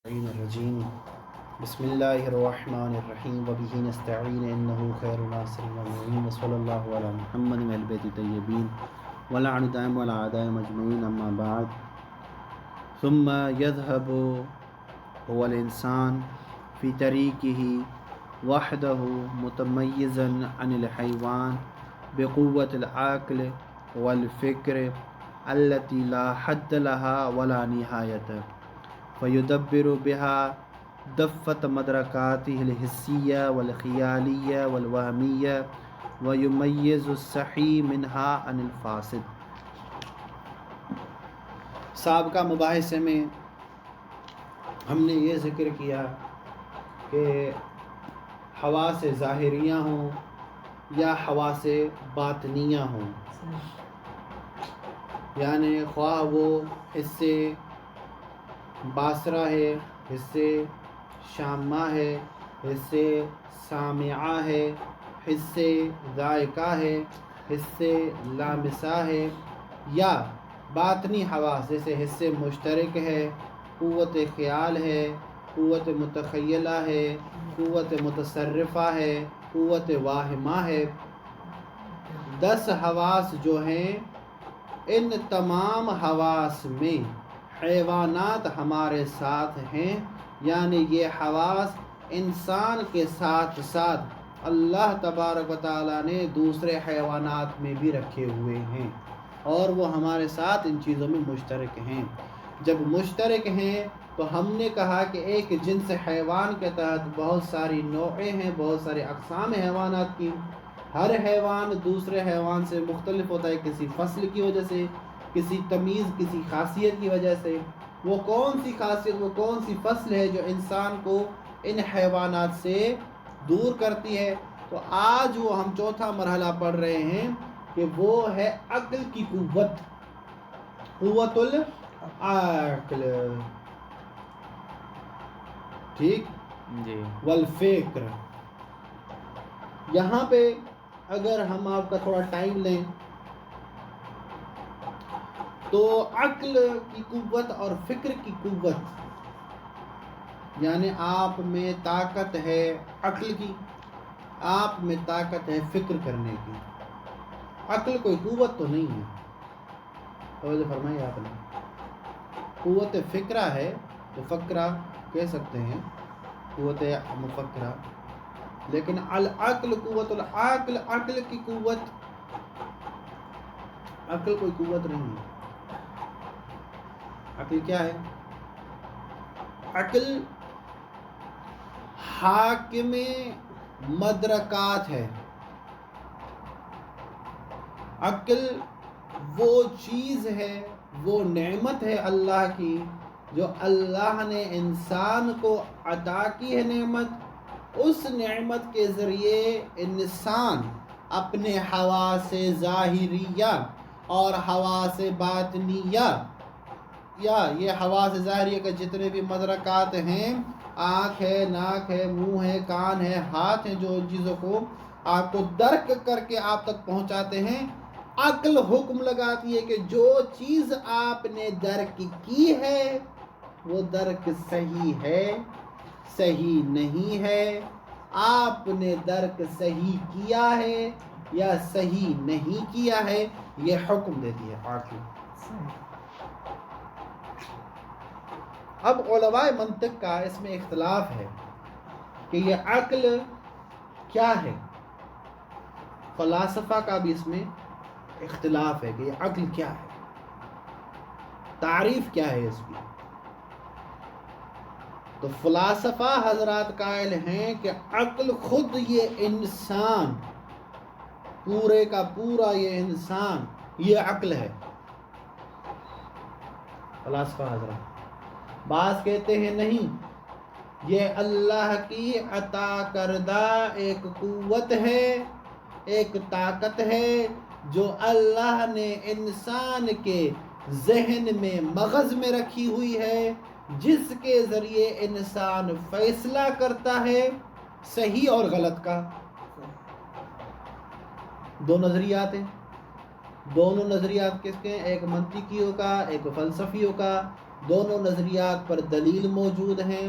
الرجیم بسم اللہ الرحمن الرحیم وبہ نستعین انہ خیر ناصر ومعین وصلی اللہ علی محمد و اہل بیت الطیبین ولعن دائم وعلی اعدائهم اجمعین اما بعد ثم يذهب هو الانسان في طريقه وحده متميزا عن الحيوان بقوة العقل والفكر التي لا حد لها ولا نهاية فيدبر بها دفة مدركاته الحسية والخيالية والوهمية ويميز الصحيح منها عن الفاسد۔ سابقہ مباحثے میں ہم نے یہ ذکر کیا کہ حواس ظاہریہ ہوں یا حواس باطنیہ ہوں، یعنی خواہ وہ حصے باصرہ ہے، حصے شامہ ہے، حصے سامعہ ہے، حصے ذائقہ ہے، حصے لامسہ ہے، یا باطنی حواس جیسے حصے مشترک ہے، قوت خیال ہے، قوت متخیلہ ہے، قوت متصرفہ ہے، قوت واہمہ ہے۔ 10 حواس جو ہیں، ان تمام حواس میں حیوانات ہمارے ساتھ ہیں، یعنی یہ حواس انسان کے ساتھ ساتھ اللہ تبارک و تعالیٰ نے دوسرے حیوانات میں بھی رکھے ہوئے ہیں، اور وہ ہمارے ساتھ ان چیزوں میں مشترک ہیں۔ جب مشترک ہیں تو ہم نے کہا کہ ایک جنس حیوان کے تحت بہت ساری نوعیں ہیں، بہت ساری اقسام حیوانات کی۔ ہر حیوان دوسرے حیوان سے مختلف ہوتا ہے، کسی فصل کی وجہ سے، کسی تمیز، کسی خاصیت کی وجہ سے۔ وہ کون سی خاصیت، وہ کون سی فصل ہے جو انسان کو ان حیوانات سے دور کرتی ہے؟ تو آج وہ ہم چوتھا مرحلہ پڑھ رہے ہیں کہ وہ ہے عقل کی قوت، قوت العقل، ٹھیک جی والفکر۔ یہاں پہ اگر ہم آپ کا تھوڑا ٹائم لیں تو عقل کی قوت اور فکر کی قوت، یعنی آپ میں طاقت ہے عقل کی، آپ میں طاقت ہے فکر کرنے کی۔ عقل کوئی قوت تو نہیں ہے، توجہ فرمائیے آپ نے، قوت فکرہ ہے تو فکرہ کہہ سکتے ہیں، قوت مفکرہ، لیکن العقل قوت العقل، عقل کی قوت، عقل کوئی قوت نہیں ہے۔ عقل کیا ہے؟ عقل حاکم مدرکات ہے۔ عقل وہ چیز ہے، وہ نعمت ہے اللہ کی جو اللہ نے انسان کو عطا کی ہے نعمت۔ اس نعمت کے ذریعے انسان اپنے حواس ظاہریہ اور حواس باطنیہ، یا یہ حواس ظاہریہ کے جتنے بھی مدرکات ہیں، آنکھ ہے، ناک ہے، منہ ہے، کان ہے، ہاتھ ہیں، جو چیزوں کو آپ کو درک کر کے آپ تک پہنچاتے ہیں، عقل حکم لگاتی ہے کہ جو چیز آپ نے درک کی ہے وہ درک صحیح ہے، صحیح نہیں ہے، آپ نے درک صحیح کیا ہے یا صحیح نہیں کیا ہے، یہ حکم دیتی ہے عقل۔ اب علماء منطق کا اس میں اختلاف ہے کہ یہ عقل کیا ہے، فلاسفہ کا بھی اس میں اختلاف ہے کہ یہ عقل کیا ہے، تعریف کیا ہے اس کی۔ تو فلاسفہ حضرات قائل ہیں کہ عقل خود یہ انسان، پورے کا پورا یہ انسان، یہ عقل ہے۔ فلاسفہ حضرات بعض کہتے ہیں نہیں، یہ اللہ کی عطا کردہ ایک قوت ہے، ایک طاقت ہے جو اللہ نے انسان کے ذہن میں، مغز میں رکھی ہوئی ہے، جس کے ذریعے انسان فیصلہ کرتا ہے صحیح اور غلط کا۔ دو نظریات ہیں، دونوں نظریات کس کے ہیں؟ ایک منطقیوں کا، ایک فلسفیوں کا۔ دونوں نظریات پر دلیل موجود ہیں۔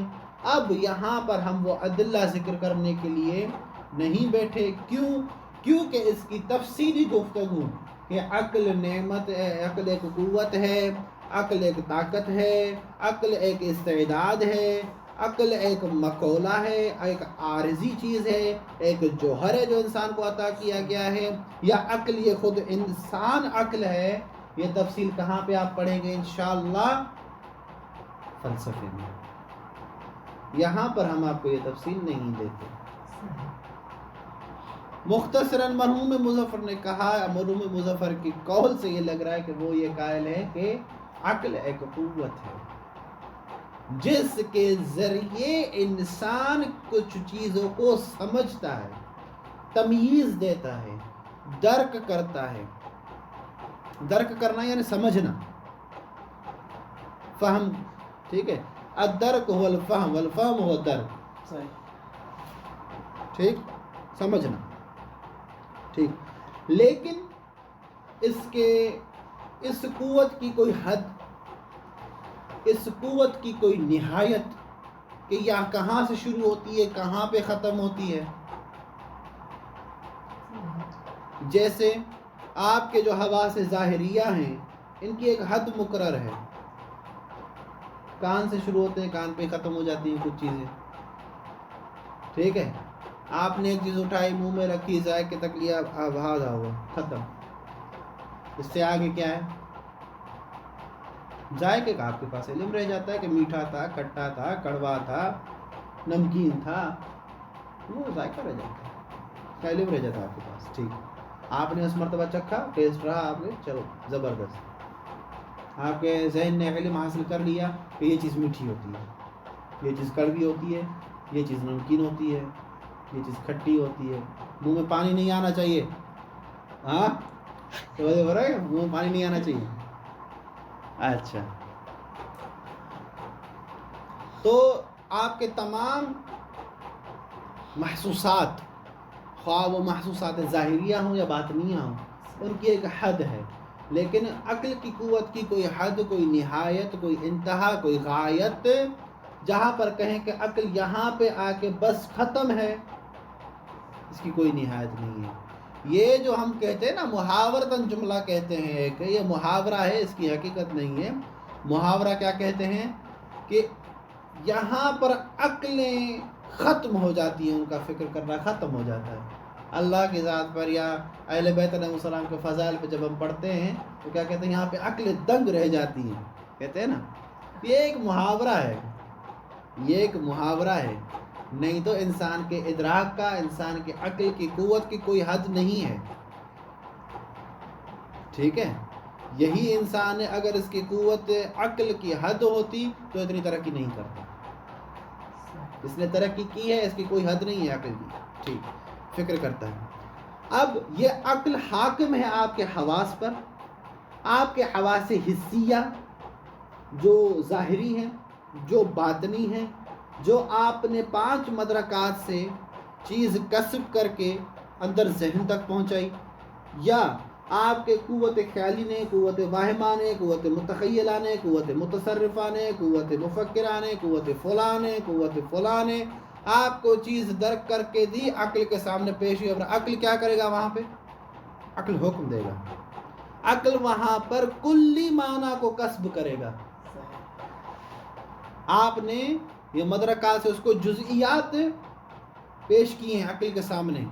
اب یہاں پر ہم وہ ادلہ ذکر کرنے کے لیے نہیں بیٹھے، کیونکہ اس کی تفصیلی گفتگو کہ عقل نعمت ہے، عقل ایک قوت ہے، عقل ایک طاقت ہے، عقل ایک استعداد ہے، عقل ایک مقولہ ہے، ایک عارضی چیز ہے، ایک جوہر ہے جو انسان کو عطا کیا گیا ہے، یا عقل یہ خود انسان عقل ہے، یہ تفصیل کہاں پہ آپ پڑھیں گے انشاءاللہ؟ فلسفے میں۔ یہاں پر ہم آپ کو یہ تفصیل نہیں دیتے۔ مختصراً مرحوم مظفر نے کہا، مرحوم مظفر کی قول سے یہ لگ رہا ہے کہ وہ یہ قائل ہے کہ عقل ایک قوت ہے جس کے ذریعے انسان کچھ چیزوں کو سمجھتا ہے، تمییز دیتا ہے، درک کرتا ہے۔ درک کرنا یعنی سمجھنا، فہم، ٹھیک ہے؟ الدرک هو الفہم والفہم هو الدرک، ٹھیک، سمجھنا، ٹھیک۔ لیکن اس قوت کی کوئی حد، اس قوت کی کوئی نہایت کہ یہ کہاں سے شروع ہوتی ہے، کہاں پہ ختم ہوتی ہے؟ جیسے آپ کے جو حواس ظاہریہ ہیں ان کی ایک حد مقرر ہے، کان سے شروع ہوتے ہیں، کان پہ ختم ہو جاتی ہیں کچھ چیزیں، ٹھیک ہے؟ آپ نے ایک چیز اٹھائی، منہ میں رکھی، ذائقے تک لیا، آواز ہوا، ختم۔ اس سے آگے کیا ہے؟ ذائقے کا آپ کے پاس علم رہ جاتا ہے کہ میٹھا تھا، کھٹا تھا، کڑوا تھا، نمکین تھا، وہ ذائقہ رہ جاتا ہے، کا علم رہ جاتا ہے آپ کے پاس، ٹھیک۔ آپ نے اس مرتبہ چکھا، ٹیسٹ رہا آپ نے، چلو زبردست، آپ کے ذہن نے علم حاصل کر لیا کہ یہ چیز میٹھی ہوتی ہے، یہ چیز کڑوی ہوتی ہے، یہ چیز نمکین ہوتی ہے، یہ چیز کھٹی ہوتی ہے۔ منہ میں پانی نہیں آنا چاہیے، ہاں تو منہ میں پانی نہیں آنا چاہیے، اچھا۔ تو آپ کے تمام محسوسات، خواہ وہ محسوسات ظاہریہ ہوں یا باطنیہ ہوں، ان کی ایک حد ہے، لیکن عقل کی قوت کی کوئی حد، کوئی نہایت، کوئی انتہا، کوئی غایت جہاں پر کہیں کہ عقل یہاں پہ آ کے بس ختم ہے، اس کی کوئی نہایت نہیں ہے۔ یہ جو ہم کہتے ہیں نا محاورتاً جملہ کہتے ہیں کہ یہ محاورہ ہے، اس کی حقیقت نہیں ہے۔ محاورہ کیا کہتے ہیں کہ یہاں پر عقلیں ختم ہو جاتی ہیں، ان کا فکر کرنا ختم ہو جاتا ہے۔ اللہ کی ذات پر یا اہل بیت علیہ السلام کے فضائل پہ جب ہم پڑھتے ہیں تو کیا کہتے ہیں؟ یہاں پہ عقلیں دنگ رہ جاتی ہیں، کہتے ہیں نا، یہ ایک محاورہ ہے، یہ ایک محاورہ ہے، نہیں تو انسان کے ادراک کا، انسان کے عقل کی قوت کی کوئی حد نہیں ہے، ٹھیک ہے؟ یہی انسان ہے، اگر اس کی قوت عقل کی حد ہوتی تو اتنی ترقی نہیں کرتا۔ اس نے ترقی کی ہے، اس کی کوئی حد نہیں ہے عقل کی، ٹھیک، فکر کرتا ہے۔ اب یہ عقل حاکم ہے آپ کے حواس پر، آپ کے حواس حسیہ جو ظاہری ہیں، جو باطنی ہیں، جو آپ نے 5 مدرکات سے چیز کسب کر کے اندر ذہن تک پہنچائی، یا آپ کے قوت خیالی نے، قوت واہمہ نے، قوت متخیلہ نے، قوت متصرفہ نے، قوت مفکرہ نے، قوت فلاں نے، قوت فلاں نے آپ کو چیز درک کر کے دی، عقل کے سامنے پیش ہوئی، اور عقل کیا کرے گا وہاں پہ؟ عقل حکم دے گا، عقل وہاں پر کلی معنی کو کسب کرے گا۔ آپ نے یہ مدرکات سے اس کو جزئیات پیش کی ہیں عقل کے سامنے،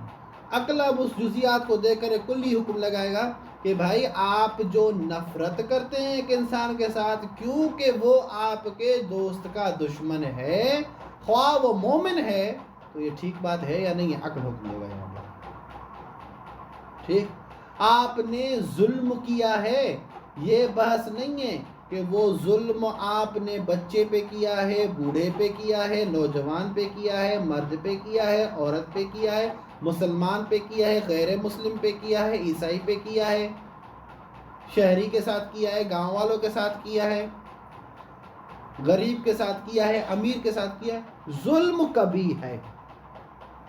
عقل اب اس جزئیات کو دیکھ کر ایک کلی حکم لگائے گا کہ بھائی آپ جو نفرت کرتے ہیں ایک انسان کے ساتھ کیونکہ وہ آپ کے دوست کا دشمن ہے، خواہ وہ مومن ہے، تو یہ ٹھیک بات ہے یا نہیں ہے؟ عقل حکم دے گا یہاں پر، ٹھیک۔ آپ نے ظلم کیا ہے، یہ بحث نہیں ہے کہ وہ ظلم آپ نے بچے پہ کیا ہے، بوڑھے پہ کیا ہے، نوجوان پہ کیا ہے، مرد پہ کیا ہے، عورت پہ کیا ہے، مسلمان پہ کیا ہے، غیر مسلم پہ کیا ہے، عیسائی پہ کیا ہے، شہری کے ساتھ کیا ہے، گاؤں والوں کے ساتھ کیا ہے، غریب کے ساتھ کیا ہے، امیر کے ساتھ کیا ہے، ظلم کبھی ہے۔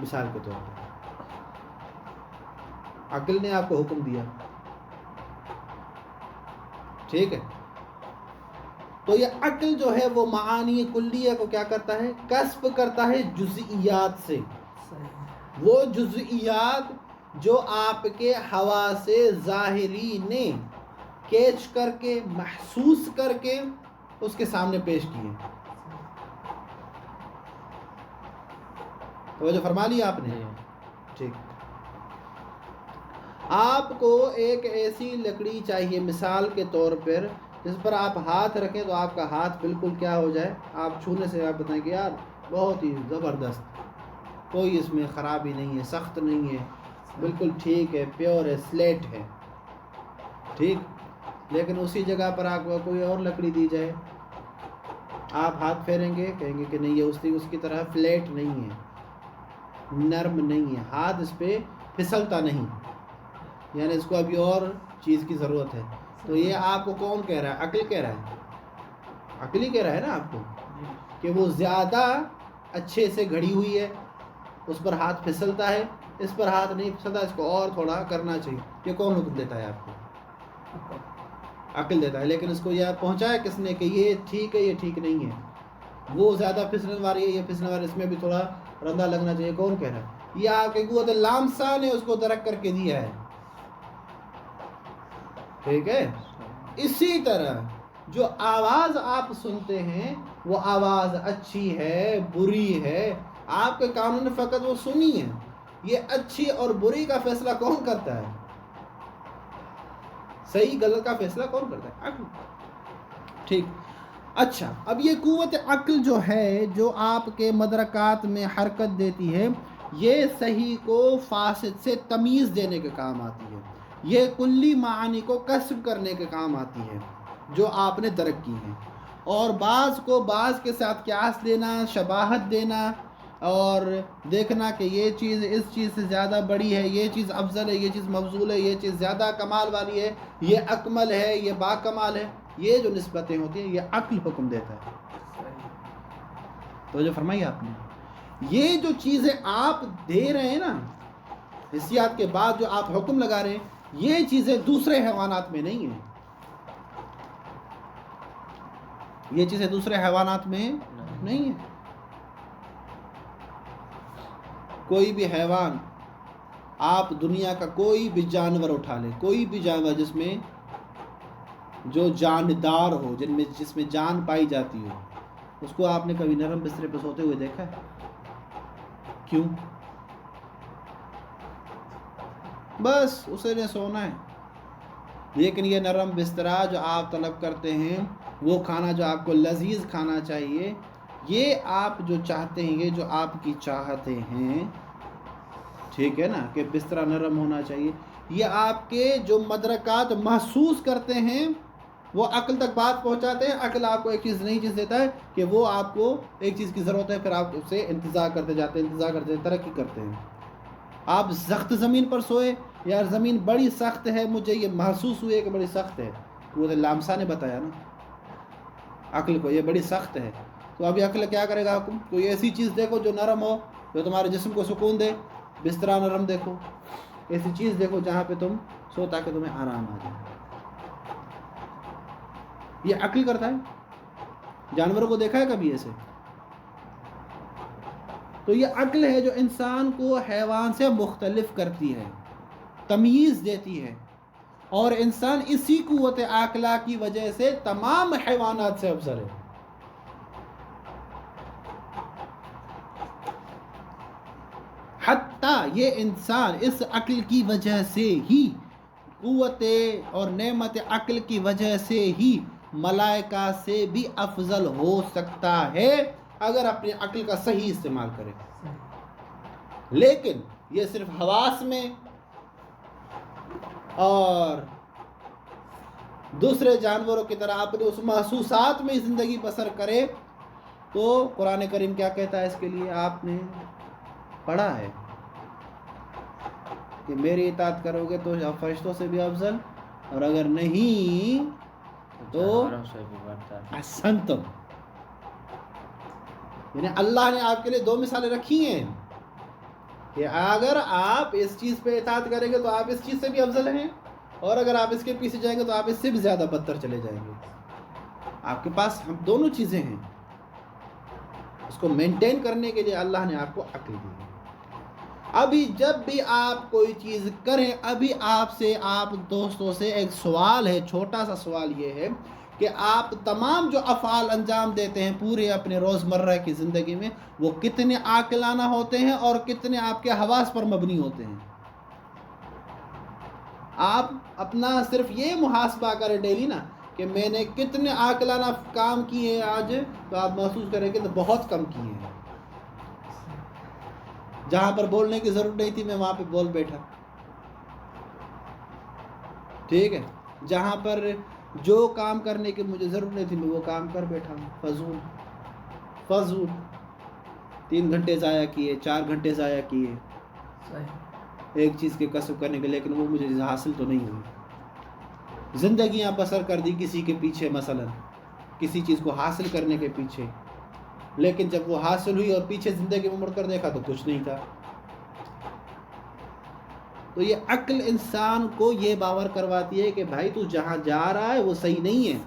مثال کے طور پر عقل نے آپ کو حکم دیا، ٹھیک ہے، تو یہ عقل جو ہے وہ معانی کلیہ کو کیا کرتا ہے؟ کسب کرتا ہے جزئیات سے. وہ جزئیات جو آپ کے حواس ظاہری نے کیچ کر کے محسوس کر کے اس کے سامنے پیش کیے. توجہ فرما لیا آپ نے؟ ٹھیک. آپ کو ایک ایسی لکڑی چاہیے مثال کے طور پر جس پر آپ ہاتھ رکھیں تو آپ کا ہاتھ بالکل کیا ہو جائے، آپ چھونے سے آپ بتائیں کہ یار بہت ہی زبردست، کوئی اس میں خرابی نہیں ہے، سخت نہیں ہے، بالکل ٹھیک ہے، پیور ہے، سلیٹ ہے. ٹھیک. لیکن اسی جگہ پر آپ کو کوئی اور لکڑی دی جائے، آپ ہاتھ پھیریں گے، کہیں گے کہ نہیں یہ اس کی طرح فلیٹ نہیں ہے، نرم نہیں ہے، ہاتھ اس پہ پھسلتا نہیں، یعنی اس کو ابھی اور چیز کی ضرورت ہے. تو یہ آپ کو کون کہہ رہا ہے؟ عقل کہہ رہا ہے. عقل ہی کہہ رہا ہے نا آپ کو کہ وہ زیادہ اچھے سے گھڑی ہوئی ہے، اس پر ہاتھ پھسلتا ہے، اس پر ہاتھ نہیں پھسلتا، اس کو اور تھوڑا کرنا چاہیے. یہ کون حکم دیتا ہے آپ کو؟ عقل دیتا ہے. لیکن اس کو یہ پہنچایا کس نے کہ یہ ٹھیک ہے، یہ ٹھیک نہیں ہے، وہ زیادہ پھسلنے والی ہے، یہ پھسلنے والی، اس میں بھی تھوڑا رندہ لگنا چاہیے. کون کہہ رہا ہے؟ یہ آپ کی قوت لامسا نے اس کو درک کر کے دیا ہے. ٹھیک ہے. اسی طرح جو آواز آپ سنتے ہیں وہ آواز اچھی ہے بری ہے، آپ کے کانوں نے فقط وہ سنی ہے. یہ اچھی اور بری کا فیصلہ کون کرتا ہے؟ صحیح غلط کا فیصلہ کون کرتا ہے؟ عقل. ٹھیک. اچھا، اب یہ قوت عقل جو ہے جو آپ کے مدرکات میں حرکت دیتی ہے، یہ صحیح کو فاسد سے تمیز دینے کے کام آتی ہے. یہ کلی معانی کو کسب کرنے کے کام آتی ہے جو آپ نے درک کی ہیں، اور بعض کو بعض کے ساتھ قیاس دینا، شباہت دینا، اور دیکھنا کہ یہ چیز اس چیز سے زیادہ بڑی ہے، یہ چیز افضل ہے، یہ چیز مفضول ہے، یہ چیز زیادہ کمال والی ہے، یہ اکمل ہے، یہ با کمال ہے. یہ جو نسبتیں ہوتی ہیں یہ عقل حکم دیتا ہے. تو جو فرمائی آپ نے، یہ جو چیزیں آپ دے رہے ہیں نا حسیات کے بعد، جو آپ حکم لگا رہے ہیں، یہ چیزیں دوسرے حیوانات میں نہیں ہیں. یہ چیزیں دوسرے حیوانات میں نہیں ہیں. کوئی بھی حیوان، آپ دنیا کا کوئی بھی جانور اٹھا لیں، کوئی بھی جانور جس میں جو جاندار ہو، جس میں جان پائی جاتی ہو، اس کو آپ نے کبھی نرم بسترے پہ سوتے ہوئے دیکھا ہے؟ کیوں؟ بس اسے نے سونا ہے. لیکن یہ نرم بسترا جو آپ طلب کرتے ہیں، وہ کھانا جو آپ کو لذیذ کھانا چاہیے، یہ آپ جو چاہتے ہیں، یہ جو آپ کی چاہتے ہیں، ٹھیک ہے نا، کہ بسترا نرم ہونا چاہیے، یہ آپ کے جو مدرکات محسوس کرتے ہیں وہ عقل تک بات پہنچاتے ہیں. عقل آپ کو ایک چیز نئی چیز دیتا ہے کہ وہ آپ کو ایک چیز کی ضرورت ہے، پھر آپ اس سے انتظار کرتے جاتے ہیں، ترقی کرتے ہیں. آپ سخت زمین پر سوئے، یار زمین بڑی سخت ہے، مجھے یہ محسوس ہوئی ہے کہ بڑی سخت ہے، وہ لامسا نے بتایا نا عقل کو یہ بڑی سخت ہے. تو ابھی عقل کیا کرے گا؟ حکم کوئی ایسی چیز دیکھو جو نرم ہو، جو تمہارے جسم کو سکون دے. بسترا نرم دیکھو، ایسی چیز دیکھو جہاں پہ تم سو تاکہ تمہیں آرام آ جائے. یہ عقل کرتا ہے. جانوروں کو دیکھا ہے کبھی ایسے؟ تو یہ عقل ہے جو انسان کو حیوان سے مختلف کرتی ہے، تمیز دیتی ہے، اور انسان اسی قوت عاقلہ کی وجہ سے تمام حیوانات سے افضل ہے. حتیٰ یہ انسان اس عقل کی وجہ سے ہی، قوت اور نعمت عقل کی وجہ سے ہی ملائکہ سے بھی افضل ہو سکتا ہے اگر اپنی عقل کا صحیح استعمال کرے. لیکن یہ صرف حواس میں اور دوسرے جانوروں کی طرح اپنے اس محسوسات میں زندگی بسر کرے. تو قرآن کریم کیا کہتا ہے اس کے لیے؟ آپ نے پڑھا ہے کہ میری اطاعت کرو گے تو فرشتوں سے بھی افضل، اور اگر نہیں تو احسنتم. یعنی اللہ نے آپ کے لیے دو مثالیں رکھی ہیں کہ اگر آپ اس چیز پہ اطاعت کریں گے تو آپ اس چیز سے بھی افضل ہیں، اور اگر آپ اس کے پیچھے جائیں گے تو آپ اس سے بھی زیادہ بدتر چلے جائیں گے. آپ کے پاس ہم دونوں چیزیں ہیں، اس کو مینٹین کرنے کے لیے اللہ نے آپ کو عقل دی ہے۔ ابھی جب بھی آپ کوئی چیز کریں، ابھی آپ دوستوں سے ایک سوال ہے، چھوٹا سا سوال یہ ہے کہ آپ تمام جو افعال انجام دیتے ہیں پورے اپنے روزمرہ کی زندگی میں، وہ کتنے عاقلانہ ہوتے ہیں اور کتنے آپ کے حواس پر مبنی ہوتے ہیں۔ آپ اپنا صرف یہ محاسبہ کریں ڈیلی نا کہ میں نے کتنے عاقلانہ کام کیے ہیں آج، تو آپ محسوس کریں کہ تو بہت کم کیے ہیں۔ جہاں پر بولنے کی ضرورت نہیں تھی میں وہاں پہ بول بیٹھا، ٹھیک ہے، جہاں پر جو کام کرنے کی مجھے ضرورت نہیں تھی میں وہ کام کر بیٹھا ہوں، فضول 3 گھنٹے ضائع کیے، 4 گھنٹے ضائع کیے ایک چیز کے کسب کرنے کے، لیکن وہ مجھے حاصل تو نہیں ہوئی۔ زندگیاں بسر کر دی کسی کے پیچھے، مثلا کسی چیز کو حاصل کرنے کے پیچھے، لیکن جب وہ حاصل ہوئی اور پیچھے زندگی میں مڑ کر دیکھا تو کچھ نہیں تھا۔ تو یہ عقل انسان کو یہ باور کرواتی ہے کہ بھائی تو جہاں جا رہا ہے وہ صحیح نہیں ہے،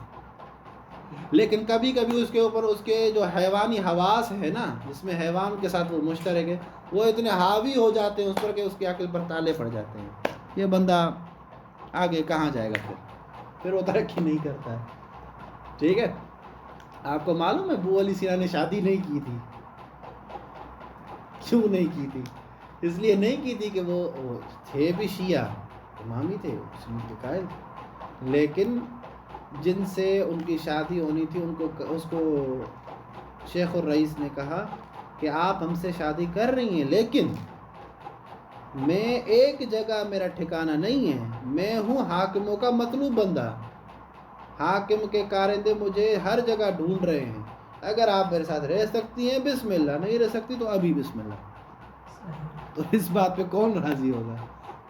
لیکن کبھی کبھی اس کے اوپر اس کے جو حیوانی حواس ہے نا، جس میں حیوان کے ساتھ وہ مشترک ہے، وہ اتنے حاوی ہو جاتے ہیں اس پر کہ اس کی عقل پر تالے پڑ جاتے ہیں۔ یہ بندہ آگے کہاں جائے گا، پھر وہ ترقی نہیں کرتا ہے، ٹھیک ہے۔ آپ کو معلوم ہے ابو علی سینا نے شادی نہیں کی تھی، کیوں نہیں کی تھی؟ اس لیے نہیں کی تھی کہ وہ تھے بھی شیعہ امامی تھے، سنت کے قائل، لیکن جن سے ان کی شادی ہونی تھی اس کو شیخ الرئیس نے کہا کہ آپ ہم سے شادی کر رہی ہیں، لیکن میں ایک جگہ میرا ٹھکانہ نہیں ہے، میں ہوں حاکموں کا مطلوب بندہ، حاکم کے کارندے مجھے ہر جگہ ڈھونڈ رہے ہیں، اگر آپ میرے ساتھ رہ سکتی ہیں بسم اللہ، نہیں رہ سکتی تو ابھی بسم اللہ۔ تو اس بات پہ کون راضی ہوگا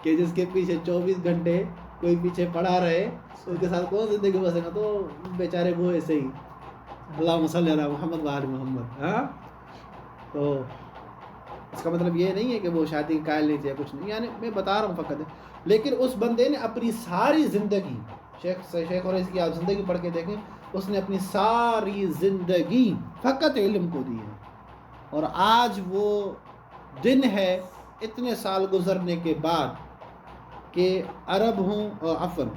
کہ جس کے پیچھے 24 گھنٹے کوئی پیچھے پڑا رہے، اس کے ساتھ کون زندگی بسے گا؟ تو بیچارے وہ ایسے ہی، اللہم صلی علی محمد و آل محمد۔ ہاں، تو اس کا مطلب یہ نہیں ہے کہ وہ شادی کے قائل نہیں تھے یا کچھ نہیں، یعنی میں بتا رہا ہوں فقط، لیکن اس بندے نے اپنی ساری زندگی، شیخ الرئیس کی آپ زندگی پڑھ کے دیکھیں، اس نے اپنی ساری زندگی فقط علم کو دی ہے، اور آج وہ دن ہے اتنے سال گزرنے کے بعد کہ عرب ہوں اور عفن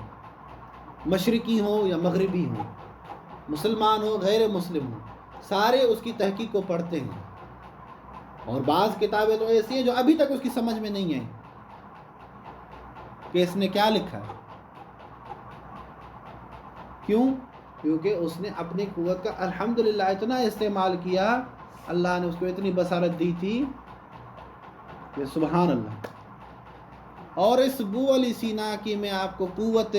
مشرقی ہوں یا مغربی ہوں، مسلمان ہوں غیر مسلم ہوں، سارے اس کی تحقیق کو پڑھتے ہیں، اور بعض کتابیں تو ایسی ہیں جو ابھی تک اس کی سمجھ میں نہیں آئیں کہ اس نے کیا لکھا ہے۔ کیوں؟ کیونکہ اس نے اپنی قوت کا الحمدللہ اتنا استعمال کیا، اللہ نے اس کو اتنی بصارت دی تھی کہ سبحان اللہ۔ اور اس ابو علی سینا کی میں آپ کو قوت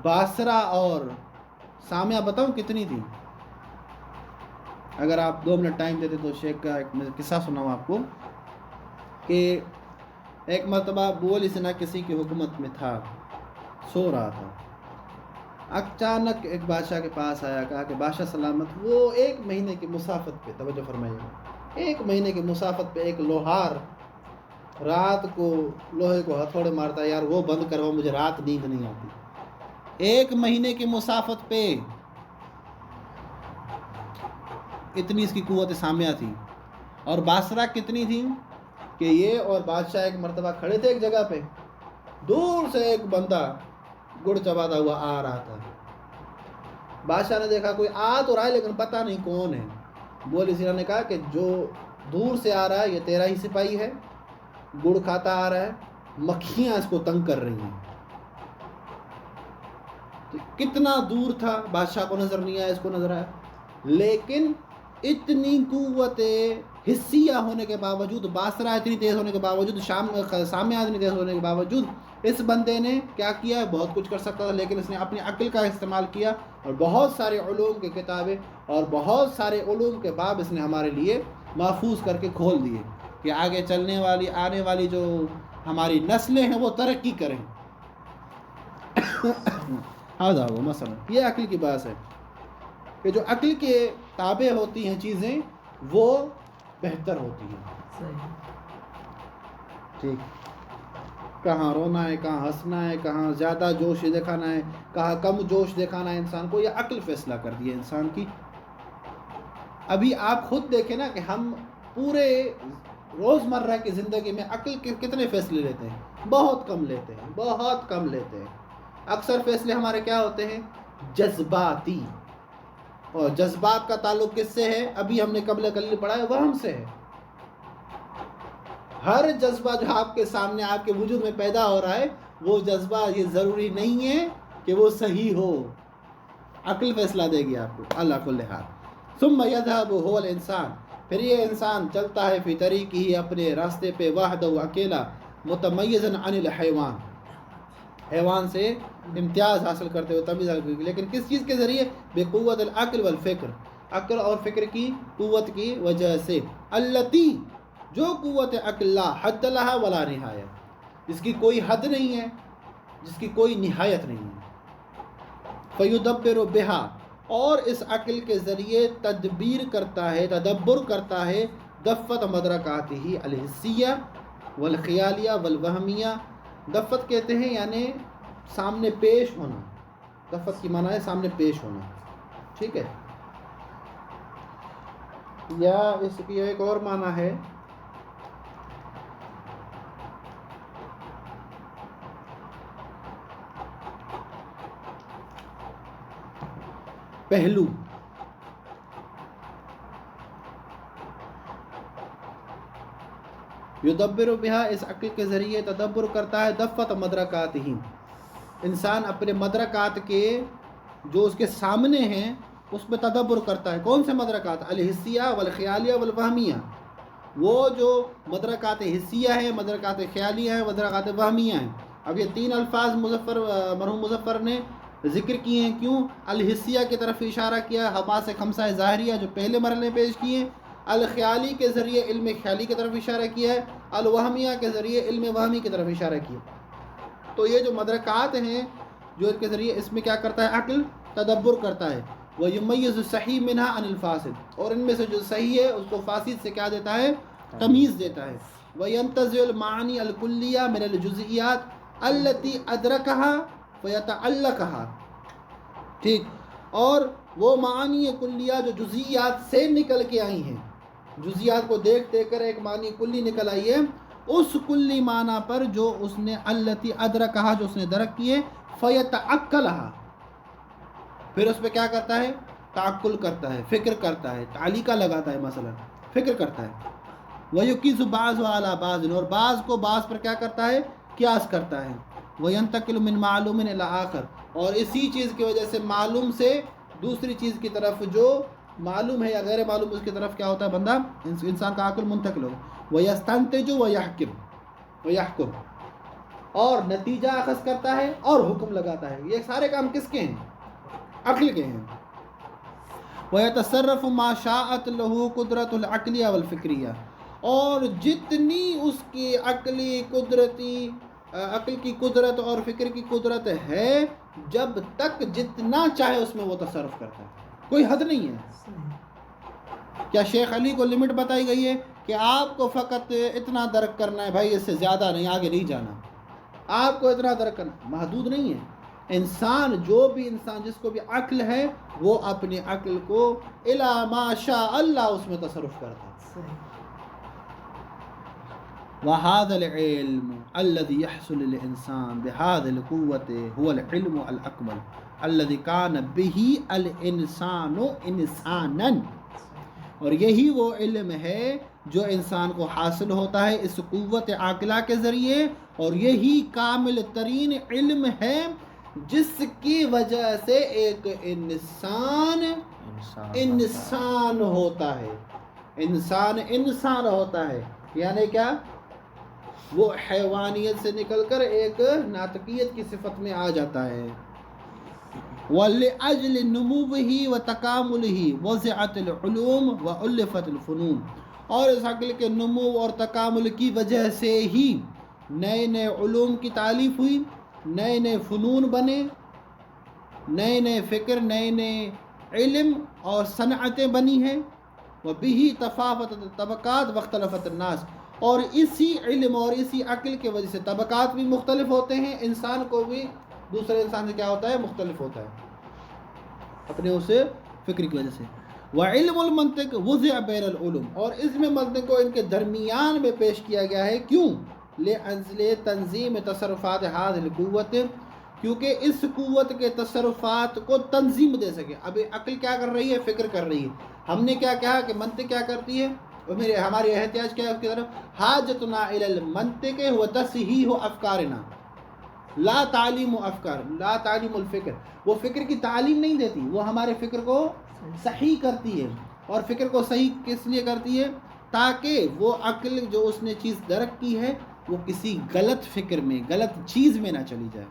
باصرہ اور سامعہ بتاؤں کتنی تھی؟ اگر آپ 2 منٹ ٹائم دیتے تو شیخ کا ایک قصہ سناؤں آپ کو کہ ایک مرتبہ ابو علی سینا کسی کی حکومت میں تھا، سو رہا تھا، اچانک ایک بادشاہ کے پاس آیا، کہا کہ بادشاہ سلامت، وہ 1 مہینے کی مسافت پہ، توجہ فرمائیے گا، 1 مہینے کی مسافت پہ ایک لوہار رات کو لوہے کو ہتھوڑے مارتا ہے، یار وہ بند کرو مجھے رات نیند نہیں آتی۔ 1 مہینے کی مسافت پہ اتنی اس کی قوت سامعہ تھی، اور باصرہ کتنی تھی کہ یہ اور بادشاہ ایک مرتبہ کھڑے تھے ایک جگہ پہ، دور سے ایک بندہ گڑ چباتا ہوا آ رہا تھا، بادشاہ نے دیکھا کوئی آ تو رہا ہے لیکن پتہ نہیں کون ہے۔ ابو علی سینا نے کہا کہ جو دور سے آ رہا ہے یہ تیرا ہی سپاہی ہے، گڑ کھاتا آ رہا ہے، مکھیاں اس کو تنگ کر رہی ہیں۔ تو کتنا دور تھا، بادشاہ کو نظر نہیں آیا، اس کو نظر آیا، لیکن اتنی قوت حسیہ ہونے کے باوجود، باصرہ اتنی تیز ہونے کے باوجود، سامعہ اتنی تیز ہونے کے باوجود، اس بندے نے کیا کیا؟ بہت کچھ کر سکتا تھا، لیکن اس نے اپنی عقل کا استعمال کیا، اور بہت سارے علوم کی کتابیں اور بہت سارے علوم کے باب اس نے ہمارے لیے محفوظ کر کے کھول دیے کہ آگے چلنے والی آنے والی جو ہماری نسلیں ہیں وہ ترقی کریں۔ ہاں وہ مثلا یہ عقل کی بات ہے کہ جو عقل کے تابع ہوتی ہیں چیزیں وہ بہتر ہوتی ہیں۔ ٹھیک، کہاں رونا ہے، کہاں ہنسنا ہے، کہاں زیادہ جوش دکھانا ہے، کہاں کم جوش دکھانا ہے انسان کو، یہ عقل فیصلہ کرتی ہے انسان کی۔ ابھی آپ خود دیکھیں نا کہ ہم پورے روزمرہ کی زندگی میں عقل کے کتنے فیصلے لیتے ہیں؟ بہت کم لیتے ہیں، بہت کم لیتے ہیں۔ اکثر فیصلے ہمارے کیا ہوتے ہیں؟ جذباتی، اور جذبات کا تعلق کس سے ہے؟ ابھی ہم نے قبل قلیل پڑھا ہے، وہم سے ہے۔ ہر جذبہ جو آپ کے سامنے آپ کے وجود میں پیدا ہو رہا ہے، وہ جذبہ یہ ضروری نہیں ہے کہ وہ صحیح ہو۔ عقل فیصلہ دے گی آپ کو، اللہ کل حال۔ ثم يذهب هو الانسان، پھر یہ انسان چلتا ہے فی طریقہ ہی، اپنے راستے پہ، وحدہ، اکیلا، متمیزا عن الحیوان، حیوان سے امتیاز حاصل کرتے ہوئے، تمیز حاصل کرتے، لیکن کس چیز کے ذریعے؟ بقوت العقل والفکر، عقل اور فکر کی قوت کی وجہ سے، التی، جو قوت عقل لا حد لہا ولا نہایہ، جس کی کوئی حد نہیں ہے، جس کی کوئی نہایت نہیں ہے۔ فیدبر بہا، اور اس عقل کے ذریعے تدبیر کرتا ہے، تدبر کرتا ہے، دفت مدرکاتہ الحسیہ والخیالیہ والوہمیہ۔ دفت کہتے ہیں یعنی سامنے پیش ہونا، دفت کی معنی ہے سامنے پیش ہونا، ٹھیک ہے؟ یا اس کی ایک اور معنی ہے پہلو۔ یدبر بہا، اس عقل کے ذریعے تدبر کرتا ہے، دفت مدرکات ہی، انسان اپنے مدرکات کے جو اس کے سامنے ہیں اس پہ تدبر کرتا ہے۔ کون سے مدرکات؟ الحسیہ والخیالیہ والوہمیہ، وہ جو مدرکات حسیہ ہیں، مدرکات خیالیہ ہیں، مدرکات وہمیہ ہیں۔ اب یہ تین الفاظ مرحوم مظفر نے ذکر کیے ہیں، کیوں؟ الحسیہ کی طرف اشارہ کیا، حواس خمسہ ظاہریہ جو پہلے مرحلے پیش کیے، الخیالی کے ذریعے علم خیالی کی طرف اشارہ کیا ہے، الوہمیہ کے ذریعے علم وہمی کی طرف اشارہ کیا۔ تو یہ جو مدرکات ہیں جو ان کے ذریعے اس میں کیا کرتا ہے؟ عقل تدبر کرتا ہے۔ وَيُمَيِّزُ الصَّحِيحَ مِنْهَا عَنِ الْفَاسِدِ، اور ان میں سے جو صحیح ہے اس کو فاسد سے کیا دیتا ہے؟ تمیز دیتا ہے۔ وَيَنْتَزِعُ الْمَعَانِيَ الْكُلِّيَّةَ مِنَ الْجُزْئِيَّاتِ الَّتِي أَدْرَكَهَا فَيَتَعَلَّقَهَا، ٹھیک، اور وہ معانی کلیہ جو جزئیات سے نکل کے آئی ہیں، جزئیات کو دیکھ کر ایک معنی کلی نکل آئی ہے، اس کلی معنی پر جو اس نے التی ادرکہا، جو اس نے درک کیے، فیتعقلہا، پھر اس پہ کیا کرتا ہے؟ تعقل کرتا ہے، فکر کرتا ہے، تعلیقہ لگاتا ہے، مثلا فکر کرتا ہے۔ وَيُقِيسُ بَعْضُهُ عَلَى بَعْضٍ، اور بعض کو بعض پر کیا کرتا ہے؟ قیاس کرتا ہے۔ وَيَنْتَقِلُ مِنْ مَعْلُومٍ إِلَى آخر، اور اسی چیز کی وجہ سے معلوم سے دوسری چیز کی طرف، جو معلوم ہے یا غیر معلوم، اس کی طرف کیا ہوتا ہے؟ بندہ، انسان کا عقل منتقل ہو۔ وَيَسْتَنْتِجُ وَيَحْكُمُ، اور نتیجہ اخذ کرتا ہے اور حکم لگاتا ہے۔ یہ سارے کام کس کے ہیں؟ عقل کے ہیں۔ وَيَتَصَرَّفُ مَا شَاءَتْ لَهُ قُدْرَةُ الْعَقْلِيَّةِ وَالْفِكْرِيَّةِ، اور جتنی اس کی عقل کی قدرت اور فکر کی قدرت ہے، جب تک جتنا چاہے اس میں وہ تصرف کرتا ہے، کوئی حد نہیں ہے۔ کیا شیخ علی کو لمٹ بتائی گئی ہے کہ آپ کو فقط اتنا درک کرنا ہے، بھائی اس سے زیادہ نہیں، آگے نہیں جانا، آپ کو اتنا درک کرنا؟ محدود نہیں ہے۔ انسان، جو بھی انسان جس کو بھی عقل ہے، وہ اپنی عقل کو الا ما شاء اللہ اس میں تصرف کرتا ہے۔ وَهَذَا الْعِلْمُ الَّذِي يَحْصُلُ لِلْإِنسَانِ بِهَذِهِ الْقُوَّةِ هُوَ الْعِلْمُ الْأَكْمَلُ الَّذِي كَانَ بِهِ الْإِنسَانُ إِنسَانًا، اور یہی وہ علم ہے جو انسان کو حاصل ہوتا ہے اس قوت عاقلہ کے ذریعے، اور یہی کامل ترین علم ہے جس کی وجہ سے ایک انسان ہوتا ہے۔ انسان ہوتا ہے یعنی کیا؟ وہ حیوانیت سے نکل کر ایک ناطقیت کی صفت میں آ جاتا ہے۔ وَلِأَجْلِ نُمُوِّهِ وَتَكَامُلِهِ وَزِعَتِ الْعُلُومِ وَأُلِّفَتِ الْفُنُونِ، اور اس عقل کے نمو اور تکامل کی وجہ سے ہی نئے نئے علوم کی تالیف ہوئی، نئے نئے فنون بنے، نئے نئے فکر، نئے نئے علم اور صنعتیں بنی ہیں۔ وَبِهِ تَفَاوَتَتِ الطَّبَقَاتُ وَاخْتَلَفَتِ النَّاسُ، اور اسی علم اور اسی عقل کی وجہ سے طبقات بھی مختلف ہوتے ہیں، انسان کو بھی دوسرے انسان سے کیا ہوتا ہے؟ مختلف ہوتا ہے اپنے اس فکر کی وجہ سے۔ وعلم المنطق وضع بین العلوم، اور اس میں منطق کو ان کے درمیان میں پیش کیا گیا ہے، کیوں؟ لأجل تنظیم تصرفات هذه القوت، کیونکہ اس قوت کے تصرفات کو تنظیم دے سکے۔ اب عقل کیا کر رہی ہے؟ فکر کر رہی ہے۔ ہم نے کیا کہا کہ منطق کیا کرتی ہے؟ اور ہماری احتیاج کیا ہے اس کی طرف؟ حاجتنا الی المنطق و تصحیح افکارنا، لا تعلیم افکار، لا تعلیم الفکر، وہ فکر کی تعلیم نہیں دیتی، وہ ہمارے فکر کو صحیح کرتی ہے۔ اور فکر کو صحیح کس لیے کرتی ہے؟ تاکہ وہ عقل جو اس نے چیز درک کی ہے وہ کسی غلط فکر میں، غلط چیز میں نہ چلی جائے۔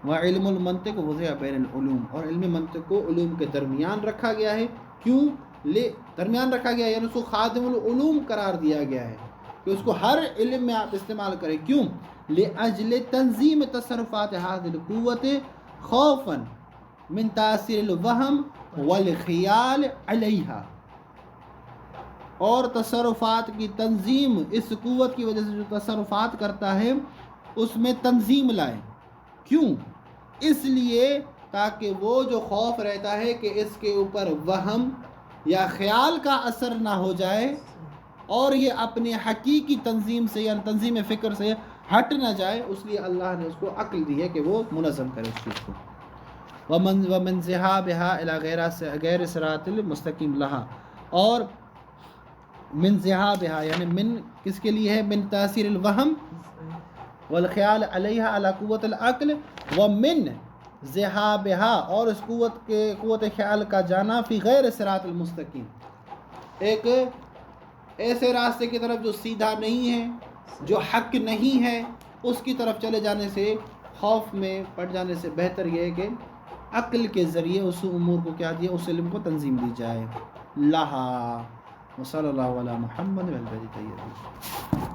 وعلم المنطق وضع بین العلوم، اور علم منطق کو علوم کے درمیان رکھا گیا ہے، کیوں؟ درمیان رکھا گیا ہے، یعنی اس کو خادم العلوم قرار دیا گیا ہے کہ اس کو ہر علم میں آپ استعمال کریں، کیوں؟ لأجل تنظیم تصرفات هذه القوت خوفا من تاثیر الوهم والخیال علیہا، اور تصرفات کی تنظیم، اس قوت کی وجہ سے جو تصرفات کرتا ہے اس میں تنظیم لائے، کیوں؟ اس لیے تاکہ وہ جو خوف رہتا ہے کہ اس کے اوپر وہم یا خیال کا اثر نہ ہو جائے اور یہ اپنے حقیقی تنظیم سے یا تنظیم فکر سے ہٹ نہ جائے، اس لیے اللہ نے اس کو عقل دی ہے کہ وہ منظم کرے اس چیز کو۔ ومن ذهابها الى غیر صراط المستقیم لها، اور من ذهابها یعنی من کس کے لیے ہے؟ من تاثیر الوہم والخیال علیہا علی قوت العقل، ومن ذهابها، اور اس قوت خیال کا جانا فی غیر صراط المستقیم، ایک ایسے راستے کی طرف جو سیدھا نہیں ہے، جو حق نہیں ہے، اس کی طرف چلے جانے سے، خوف میں پڑ جانے سے بہتر یہ ہے کہ عقل کے ذریعے اس امور کو کیا دیا، اس علم کو تنظیم دی جائے۔ لہا وصلی اللہ علی محمد و آلہ طیبین۔